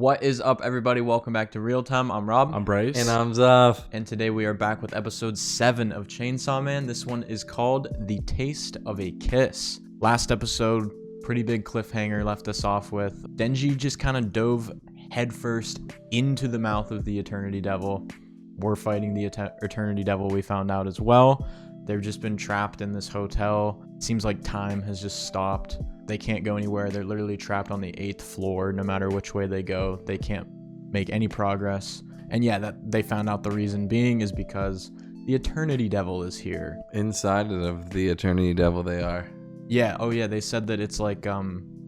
What is up, everybody? Welcome back to Real Time. I'm Rob. I'm Bryce. And I'm Zuff. And today we are back with episode 7 of Chainsaw Man. This one is called The Taste of a Kiss. Last episode, pretty big cliffhanger left us off with. Denji just kind of dove headfirst into the mouth of the Eternity Devil. We're fighting the Eternity Devil, we found out as well. They've just been trapped in this hotel. It seems like time has just stopped. They can't go anywhere. They're literally trapped on the 8th floor. No matter which way they go, they can't make any progress. And yeah, that they found out the reason being is because the Eternity Devil is here. Inside of the Eternity Devil they are. Yeah, oh yeah, they said that it's like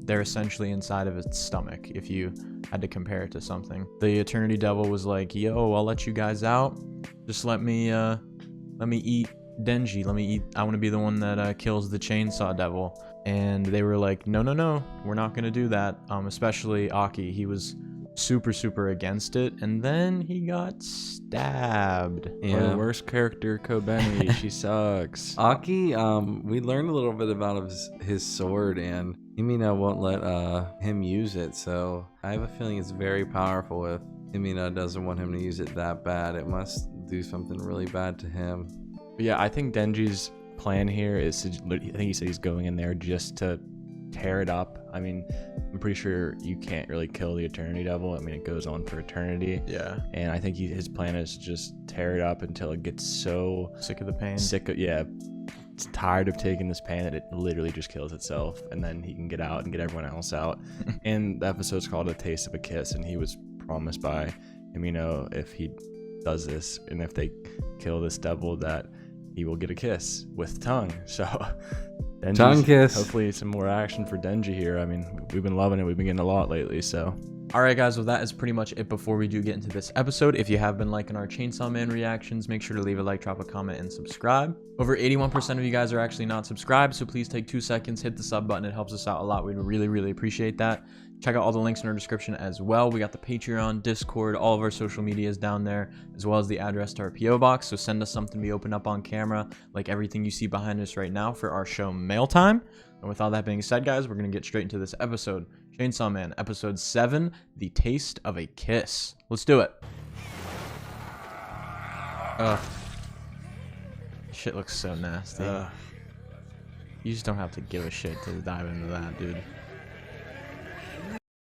they're essentially inside of its stomach if you had to compare it to something. The Eternity Devil was like, "Yo, I'll let you guys out. Just let me eat Denji. I want to be the one that kills the Chainsaw Devil." And they were like, no, we're not gonna do that. Especially Aki, he was super against it, and then he got stabbed. Yeah, the worst character, Kobeni. She sucks. Aki, we learned a little bit about his sword, and Himina won't let him use it, so I have a feeling it's very powerful. If Himina doesn't want him to use it that bad, it must do something really bad to him. But yeah, I think Denji's plan here is to, I think he said he's going in there just to tear it up. I mean, I'm pretty sure you can't really kill the Eternity Devil. I mean, it goes on for eternity. Yeah. And I think his plan is to just tear it up until it gets so Sick of the pain. It's tired of taking this pain that it literally just kills itself, and then he can get out and get everyone else out. And the episode's called A Taste of a Kiss, and he was promised by him, if he does this and if they kill this devil, that he will get a kiss with tongue. So Tongue kiss. Hopefully some more action for Denji here. I mean, we've been loving it. We've been getting a lot lately, so. Alright guys, well that is pretty much it before we do get into this episode. If you have been liking our Chainsaw Man reactions, make sure to leave a like, drop a comment, and subscribe. Over 81% of you guys are actually not subscribed, so please take 2 seconds, hit the sub button. It helps us out a lot. We'd really appreciate that. Check out all the links in our description as well. We got the Patreon, Discord, all of our social medias down there, as well as the address to our PO box. So send us something we open up on camera, like everything you see behind us right now for our show Mail Time. And with all that being said, guys, we're going to get straight into this episode. Chainsaw Man, episode 7, The Taste of a Kiss. Let's do it. Ugh. Shit looks so nasty. You just don't have to give a shit to dive into that, dude.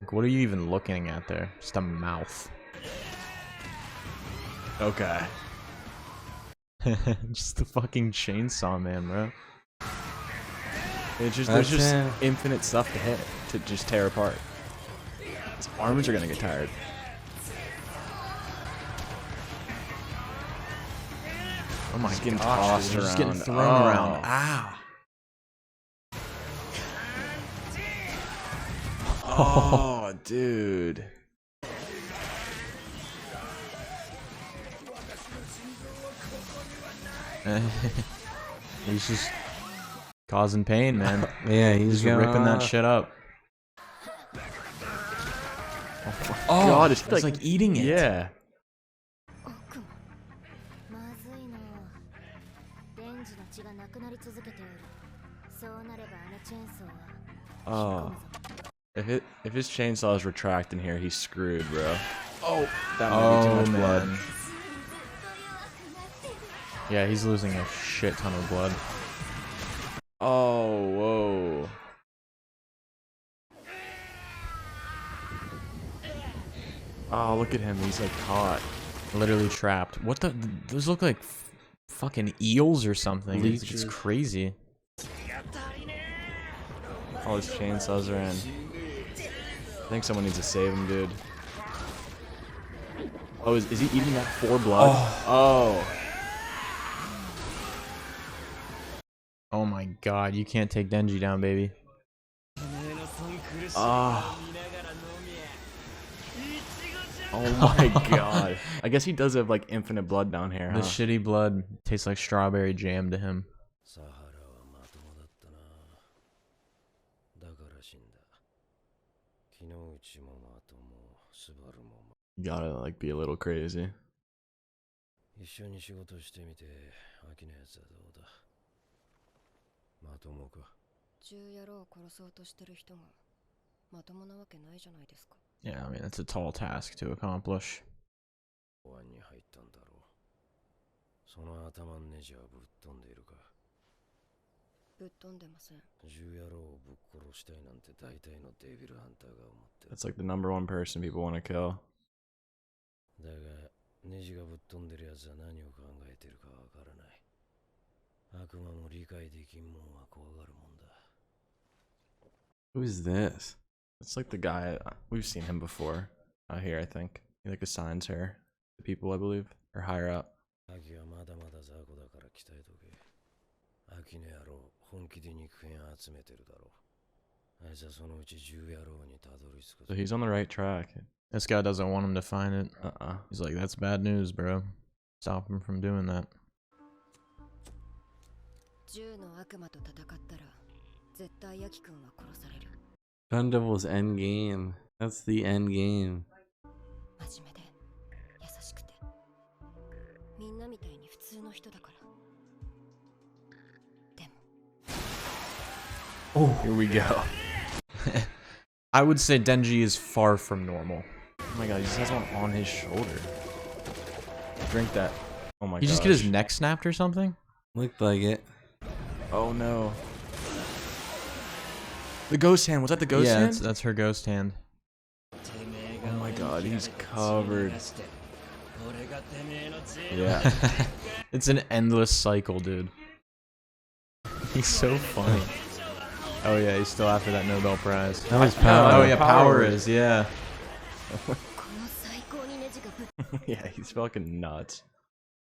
Like, what are you even looking at there? Just a mouth. Okay. Just the fucking Chainsaw Man, bro. There's just infinite stuff to hit, to just tear apart. His arms are gonna get tired. Oh my Just getting gosh, tossed dude, around. just getting thrown Oh. around. Ow. Oh, dude. He's just causing pain, man. Yeah, He's he's ripping that shit up. Oh, God, it's like eating it. Yeah. Oh. If his chainsaw is retracting here, he's screwed, bro. Oh, that might be too much blood. Yeah, he's losing a shit ton of blood. Oh, whoa. Oh, look at him. He's like caught. Literally trapped. What the? Those look like fucking eels or something. It's Leeches. crazy. All his chainsaws are in. I think someone needs to save him, dude. Oh, is he eating that for blood? Oh. Oh my god, you can't take Denji down, baby. Oh. Oh my god. I guess he does have like infinite blood down here, The huh? shitty blood tastes like strawberry jam to him. You gotta like be a little crazy. 一緒に仕事してみて飽きなやつはどうだ。まともか。10野郎を殺そうとしてる人がまともなわけないじゃないですか。Yeah, I mean, it's a tall task to accomplish. 公安に入ったんだろう。その頭のネジはぶっ飛んでいるか。ぶっ飛んでません。10野郎をぶっ殺したいなんて大体のデビルハンターが思ってる。 That's like the number one person people want to kill. だがネジがぶっ飛んでるやつは何を考えてるかわからない。悪魔も理解できんもんは怖がるもんだ。 Who's this? It's like the guy, we've seen him before. Here, I think. He like assigns her to people, I believe, or higher up. アキはまだまだ雑魚だから鍛えとけ。アキの野郎本気で肉片集めてるだろう。あいつはそのうち10野郎にたどり着く。 So he's on the right track. This guy doesn't want him to find it. Uh-uh. He's like, that's bad news, bro. Stop him from doing that. 銃の悪魔と戦ったら絶対ヤキ君は殺される。 Gun Devil's end game. That's the end game. 真面目で優しくてみんなみたいに普通の人だから。でも Oh, here we go. I would say Denji is far from normal. Oh my god, he just has one on his shoulder. Drink that. Oh my god. He just get his neck snapped or something? Looked like it. Oh no. The ghost hand. Was that the ghost Yeah, hand? that's her ghost hand. Oh my god, he's covered. Yeah. It's an endless cycle, dude. He's so funny. Oh yeah, he's still after that Nobel Prize. That was power. Oh yeah, power is, yeah. この最高にネジがぶっ Yeah, he's fucking nuts.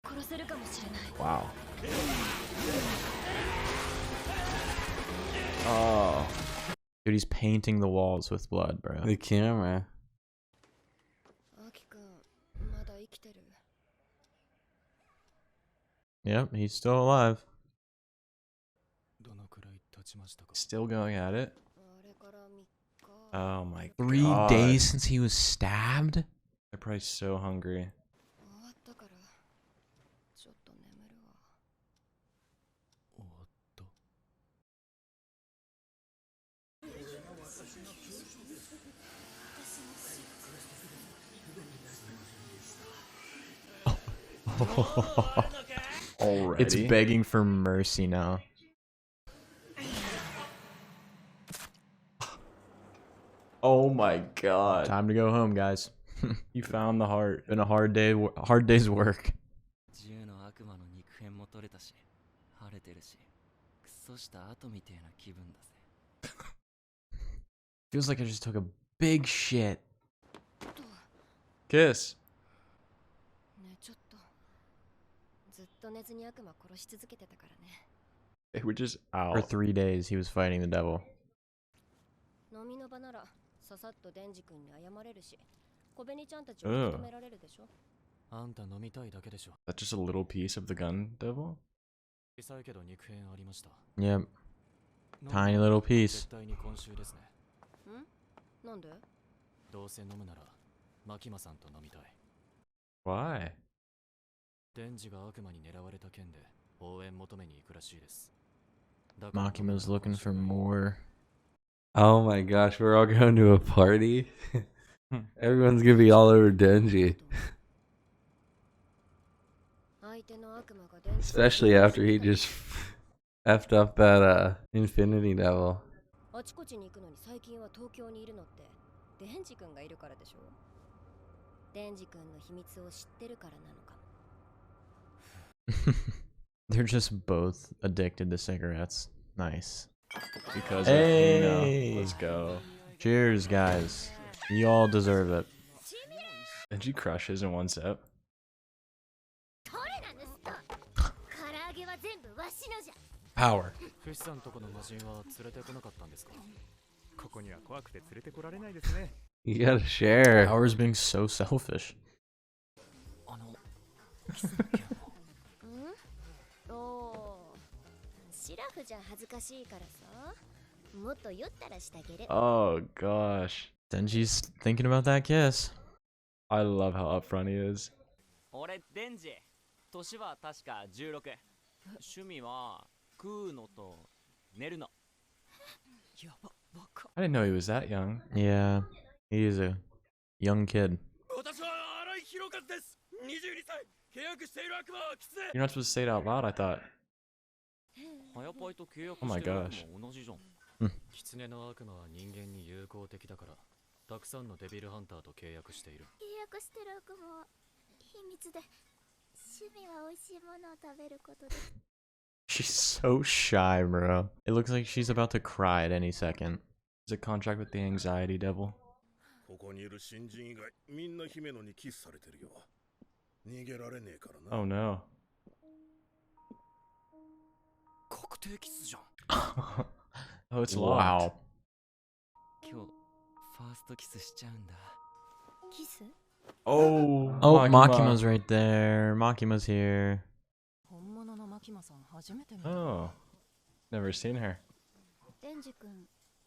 殺せるかもしれない。 Wow. Oh. Dude, he's painting the walls with blood, bro. The camera. アキ君まだ生きてる。 Yep, he's still alive. どのくらい経ちましたか。 Still going at it. あれから3日。 Oh my 3 god. days since he was stabbed? They're probably so hungry. 終わったからちょっと眠るわ。終わった。 Already. It's begging for mercy now. Oh my god. Time to go home, guys. You found the heart. Been a hard day's work. 銃の悪魔の肉片も取れたし、晴れてるし、クソした後みてえな気分だぜ。 Feels like I just took a big shit. Kiss. ねえちょっとずっと寝ずに悪魔殺し続けてたからね。 They were just For out. 3 days, he was fighting the devil. 飲みの場ならささっとデンジ君に謝れるし、小紅ちゃんたちを認められるでしょ。あんた飲みたいだけでしょ。 That's just a little piece of the gun devil? 小さいけど肉片ありました。 Yep, tiny little piece. 絶対に今週ですね。なんで？どうせ飲むならマキマさんと飲みたい。 Why? デンジが悪魔に狙われた件で応援求めに行くらしいです。だから Makima's looking for more. Oh my gosh, we're all going to a party? Everyone's gonna be all over Denji. 相手の悪魔がデンジ Especially after he just effed up that Infinity Devil. あちこちに行くのに最近は東京にいるのってデンジ君がいるからでしょ。デンジ君の秘密を知ってるからなのかも。 They're just both addicted to cigarettes. Nice. Because Hey. of Nina. Let's go. Cheers, guys. You all deserve it. Did you crush his in one sip? これなんですと。唐揚げは全部わしのじゃ。 Power. フィッシュさんとこの魔人は連れてこなかったんですか。ここには怖くて連れてこられないですね。 You gotta share. Power's being so selfish. あの、おお。シラフじゃ恥ずかしいからさ。もっと酔ったらしてあげる。 Oh gosh. Denji's thinking about that kiss. I love how upfront he is. 俺、デンジ。年は確か16。趣味は食うのと寝るの。やば、バカ。 I didn't know he was that young. Yeah, he is a young kid. 私は荒井宏和です。22歳。契約している悪魔はキツネ。 You're not supposed to say it out loud, I thought. ハヤパイと契約 Oh my してる悪 gosh. 魔同じじゃん。キツネの悪魔は人間に友好的だからたくさんのデビルハンターと契約している。契約してる悪魔は秘密で趣味は美味しいものを食べることです。 She's so shy, bro. It looks like she's about to cry at any second. Is it contract with the anxiety devil? ここにいる新人以外みんな姫野にキスされてるよ。逃げられねえからな。 Oh no. 確定キスじゃん。 Oh, it's Wow. locked. 今日ファーストキスしちゃうんだ。キス Oh, Oh, Makima's right there. Makima's here. 本物のマキマさん初めて見た。 Oh, never seen her. デンジ君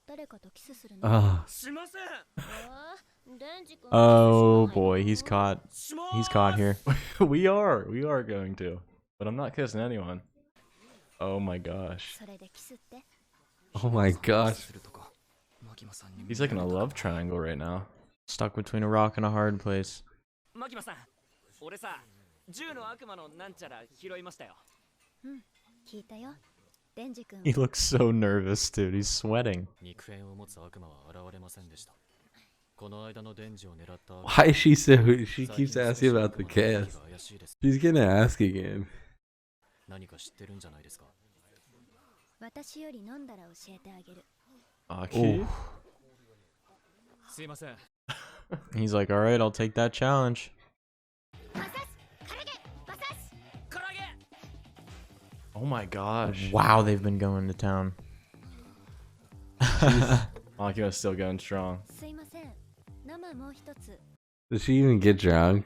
誰かとキスするの Ah, しません。デンジ君 Oh boy, he's caught. しま He's caught here. we are going to, but I'm not kissing anyone. Oh my gosh. それでキスって oh my gosh. するとか。マキマさんに He's like in a love triangle right now. Stuck between a rock and a hard place. マキマさん、俺さ、銃の悪魔のなんちゃら拾いましたよ。聞いたよ。デンジ君 He looks so nervous, dude. He's sweating. 肉片を持つ悪魔は現れませんでした。この間のデンジを狙った悪魔 Why is she so? She keeps asking about the kiss. 怪しいです。 She's gonna ask again. 何か知ってるんじゃないですか。私より飲んだら教えてあげる。 Aki? すいません。 He's like, all right, I'll take that challenge. バサス唐揚げバサス 唐揚げ Oh my gosh. Wow, they've been going to town. Makima's still going strong. すいません。生もう一つ。 Does she even get drunk?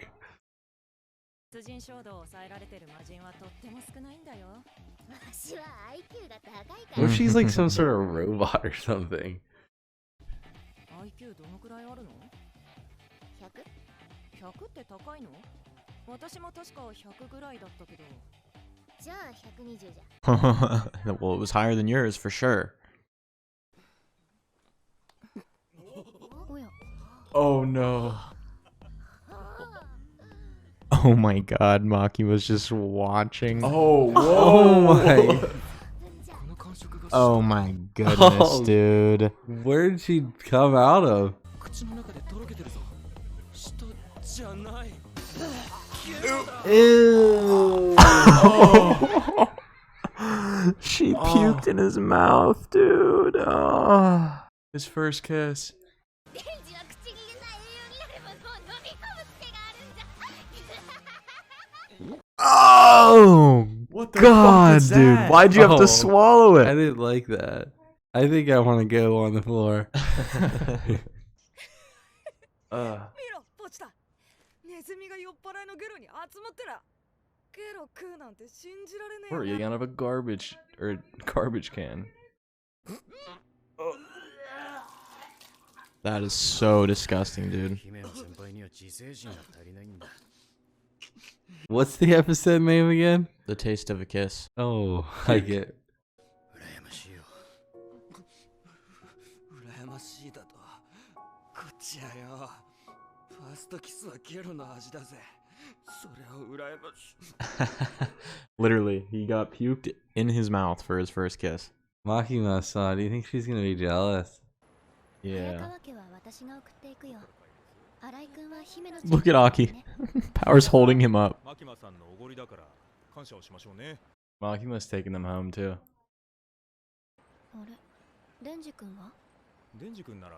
殺人衝動を抑えられてる魔人はとっても少ないんだよ。私は IQ が高いか What ら if she's like some sort of robot or something? IQ どのくらいあるの 100? ？100って高いの？私も確か100ぐらいだったけど。じゃあ120じゃ。 Well, it was higher than yours for sure. おや、 Oh no. Oh my god, Maki was just watching. Oh, Oh my! この感触が Oh my goodness, Oh. dude. Where did she come out of? 口の中でとろけてるぞ。舌じゃない。 Ew! She puked in his mouth, dude. His first kiss. デンジは口に入れた栄養になるものを飲み込む癖があるんだ。 Oh, What the God, dude. Why'd you have Oh. to swallow I it? didn't like that. I think I want to go on the floor. 見ろ、ポチタ。ネズミが酔っ払いのゲロに集まってら。ゲロ食うなんて信じられねえ We're よ eating な。 out of a garbage can. That is so disgusting, dude. 姫野先輩には自制心が足りないんだ。 What's the episode name again? The taste of a kiss. Oh, I get. 羨ましいよ。羨ましいだと。こっちやよ。ファーストキスはゲロの味だぜ。それを羨ましい。 Literally, he got puked in his mouth for his first kiss. Makima-san, do you think she's gonna be jealous? 早 Yeah. 川家は私が送っていくよ。新井君は姫の Look at Aki. Power's holding him up. マキマさんのおごりだから感謝をしましょうね。 Makima's taking them home too. あれ、デンジ君はデンジ君なら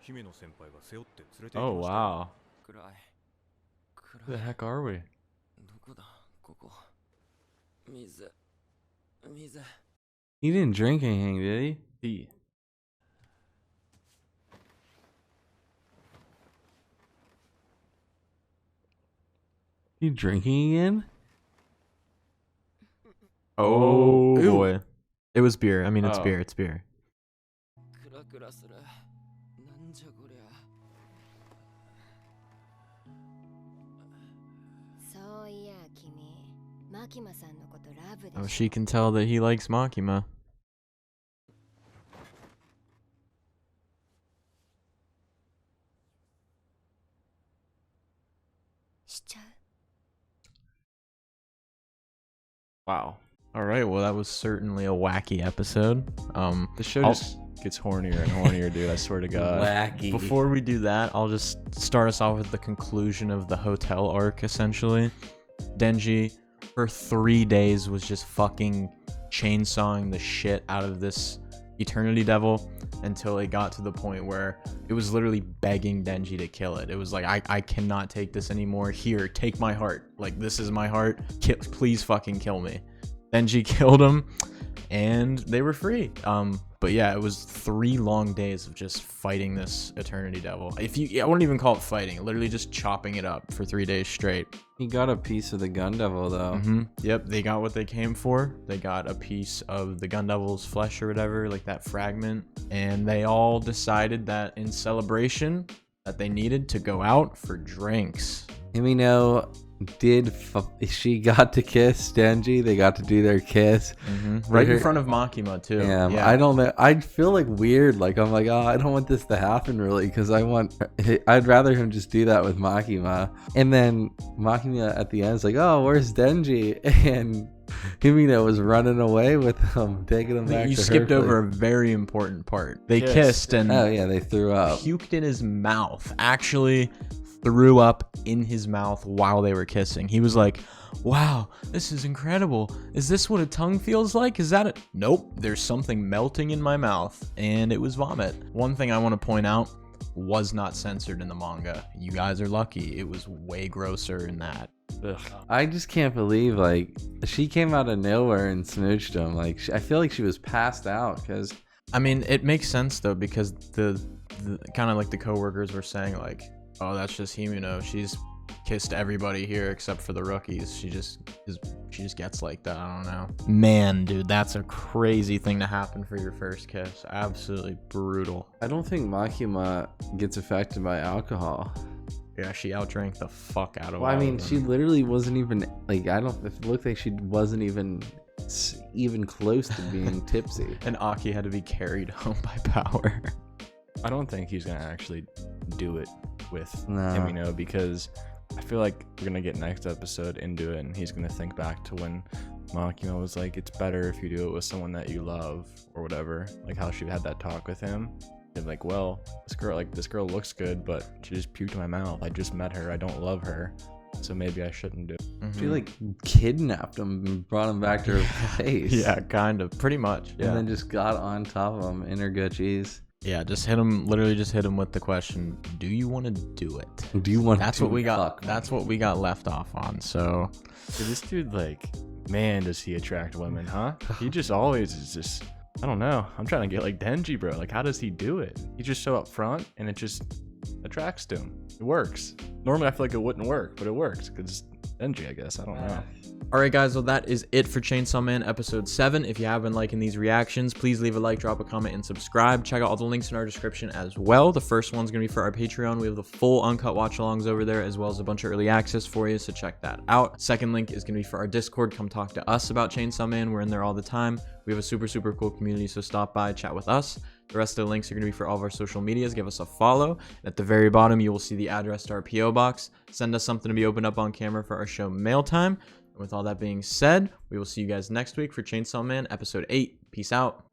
姫野先輩が背負って連れて行 Oh きました。 wow. 暗い。 Who the heck are we? どこだここ。水。水。 He didn't drink anything, did he? He. You drinking again? Oh Ew. boy. It was beer. I mean, it's Oh. beer. It's beer. クラクラする。なんじゃこりゃ。そういや君、マキマさんのことラブで Oh, しょ。 she can tell that he likes Makima. Wow. All right, well, that was certainly a wacky episode. The show just gets hornier and hornier, dude. I swear to God. Wacky. Before we do that, I'll just start us off with the conclusion of the hotel arc, essentially. Denji, for 3 days, was just fucking chainsawing the shit out of this Eternity Devil until it got to the point where it was literally begging Denji to kill it. It was like, I cannot take this anymore. Here, take my heart. Like, this is my heart. Please fucking kill me. Denji killed him, and they were free. But yeah, it was 3 long days of just fighting this Eternity Devil. I wouldn't even call it fighting, literally just chopping it up for 3 days straight. He got a piece of the Gun Devil, though. Yep, they got what they came for. They got a piece of the Gun Devil's flesh or whatever, like that fragment. And they all decided that in celebration that they needed to go out for drinks. Himino she got to kiss Denji. They got to do their kiss right in front of Makima too. Yeah, I don't know. I feel like weird. Like, I'm like, oh, I don't want this to happen really, because I'd rather him just do that with Makima. And then Makima at the end is like, oh, where's Denji? And Himino was running away with him, taking him back. You to skipped her over place. a very important part. They kissed and oh yeah, they threw up. Puked in his mouth. Actually threw up in his mouth while they were kissing. He was like, wow, this is incredible. Is this what a tongue feels like? Is that it? Nope, there's something melting in my mouth, and it was vomit. One thing I want to point out was not censored in the manga. You guys are lucky. It was way grosser in that. Ugh. I just can't believe, like, she came out of nowhere and smooched him. Like, I feel like she was passed out, because I mean, it makes sense though, because the kind of like the coworkers were saying, like, oh, that's just Himino. She's kissed everybody here except for the rookies. She just gets like that. I don't know. Man, dude, that's a crazy thing to happen for your first kiss. Absolutely brutal. I don't think Makima gets affected by alcohol. Yeah, she outdrank the fuck out of Well, I all mean, of them. she literally wasn't even, like, it looked like she wasn't even close to being tipsy. And Aki had to be carried home by power. I don't think he's gonna actually do it with No. Himino, because I feel like we're gonna get next episode into it, and he's gonna think back to when Makima was like, it's better if you do it with someone that you love or whatever, like how she had that talk with him. And like, well, this girl looks good, but she just puked in my mouth. I just met her. I don't love her, so maybe I shouldn't do it. She, like, kidnapped him and brought him back to her place. Yeah, kind of, pretty much. Yeah. And then just got on top of him in her Gucci's. Yeah, just hit him with the question, do you want to do it? Do you want That's to what we got. fuck That's me? what we got left off on. So Dude, this dude, like, man, does he attract women, huh? He just always is just, I don't know. I'm trying to get like Denji, bro. Like, how does he do it? He just so up front, and it just attracts to him. It works. Normally, I feel like it wouldn't work, but it works because Denji, I guess. I don't know. Alright guys, well that is it for Chainsaw Man episode 7. If you have been liking these reactions, please leave a like, drop a comment, and subscribe. Check out all the links in our description as well. The first one's going to be for our Patreon. We have the full uncut watch-alongs over there, as well as a bunch of early access for you, so check that out. Second link is going to be for our Discord. Come talk to us about Chainsaw Man. We're in there all the time. We have a super, super cool community, so stop by, chat with us. The rest of the links are going to be for all of our social medias. Give us a follow. At the very bottom, you will see the address to our P.O. box. Send us something to be opened up on camera for our show Mail Time. With all that being said, we will see you guys next week for Chainsaw Man episode 8. Peace out.